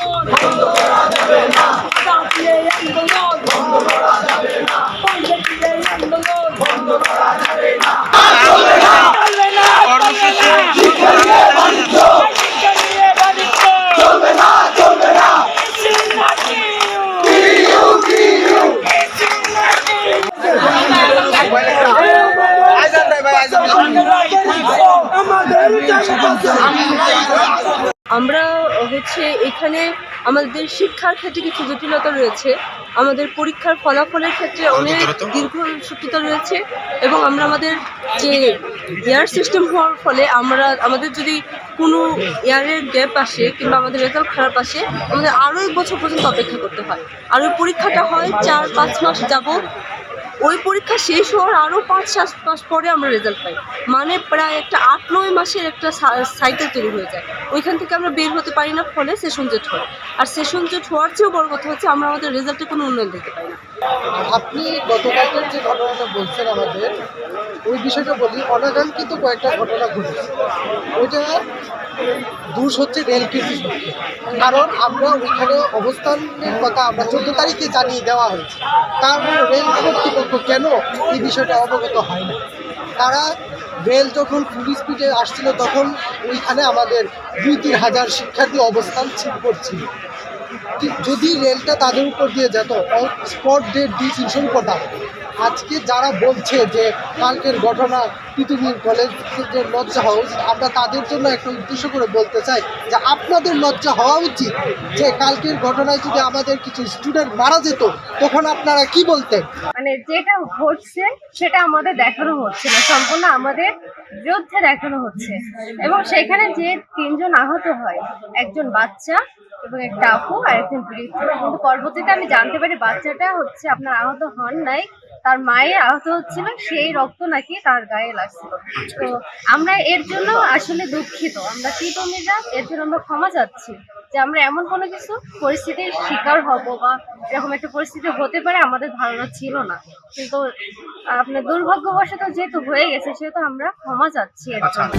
আন্দোলন বন্ধ করা যাবে না, জাতীয় আন্দোলন বন্ধ করা যাবে না, পঞ্চায়েতের আন্দোলন বন্ধ করা যাবে না, চলবে না, চলবে না, কর্মসূচি চলবে না, চলবে না, আমরা এখানে আমাদের শিক্ষার ক্ষেত্রে কিছু জটিলতা রয়েছে, আমাদের পরীক্ষার ফলাফলের ক্ষেত্রে অনেক দীর্ঘসূত্রতা রয়েছে এবং আমরা আমাদের যে ইয়ার সিস্টেম হওয়ার ফলে আমাদের যদি কোনো ইয়ারের গ্যাপ আসে কিংবা আমাদের রেজাল্ট খারাপ আসে, আমাদের আরও 1 বছর পর্যন্ত অপেক্ষা করতে হয়। আর ওই পরীক্ষাটা হয় 4-5 মাস যাবত। ওই পরীক্ষা শেষ হওয়ার আরও 5-7 মাস পরে আমরা রেজাল্ট পাই, মানে প্রায় একটা 8-9 মাসের একটা সাইকেল তৈরি হয়ে যায়। ওইখান থেকে আমরা বের হতে পারি না, ফলে সেশন জট হয়। আর সেশন জট হওয়ার চেয়েও বড় কথা হচ্ছে আমরা আমাদের রেজাল্টে কোনো উন্নয়ন দেখতে পাই না। আপনি গতকালকের যে ঘটনাটা বলছেন আমাদের, ওই বিষয়টা বলি। অনাকাঙ্ক্ষিত কয়েকটা ঘটনা ঘটেছে। ওইটা দোষ হচ্ছে রেল কর্তৃপক্ষ, কারণ আমরা ওইখানে অবস্থানের কথা আমরা 14 তারিখে জানিয়ে দেওয়া হয়েছে। কারণ রেল কর্তৃপক্ষ কেন এই বিষয়টা অবগত হয় না? তারা রেল যখন ফুল স্পিডে আসছিল তখন ওইখানে আমাদের 2-3 হাজার শিক্ষার্থী অবস্থান করছিল। যদি রেলটা তাদের উপর দিয়ে যেত, স্পট ডেট ডিসিশন করতাম। আজকে যারা বলছে যে কালকের ঘটনা পৃথিবীর কলেজের লজ্জা হওয়া উচিত, আমরা তাদের জন্য একটা উদ্দেশ্য করে বলতে চাই যে আপনাদের লজ্জা হওয়া উচিত যে কালকের ঘটনায় যদি আমাদের কিছু স্টুডেন্ট মারা যেত তখন আপনারা কি বলতেন? মানে যেটা ঘটছে সেটা আমাদের দেখানো হচ্ছে না, সম্পূর্ণ আমাদের বিরুদ্ধে দেখানো হচ্ছে। এবং সেখানে যে 3 জন আহত হয়, একজন বাচ্চা এবং একটা আপু আর একজন বৃদ্ধ। কিন্তু পরবর্তীতে আমি জানতে পারি বাচ্চাটা আপনার আহত হন নাই, তার মায়ের আহত হচ্ছিল, সেই রক্ত নাকি তার গায়ে লাগছিল। তো আমরা এর জন্য আসলে দুঃখিত, আমরা তিতুমিররা এর জন্য আমরা ক্ষমা চাচ্ছি যে আমরা এমন কোনো কিছু পরিস্থিতির শিকার হব বা এরকম একটা পরিস্থিতি হতে পারে আমাদের ধারণা ছিল না। কিন্তু আপনার দুর্ভাগ্যবশত যেহেতু হয়ে গেছে সেহেতু আমরা ক্ষমা চাচ্ছি এর জন্য।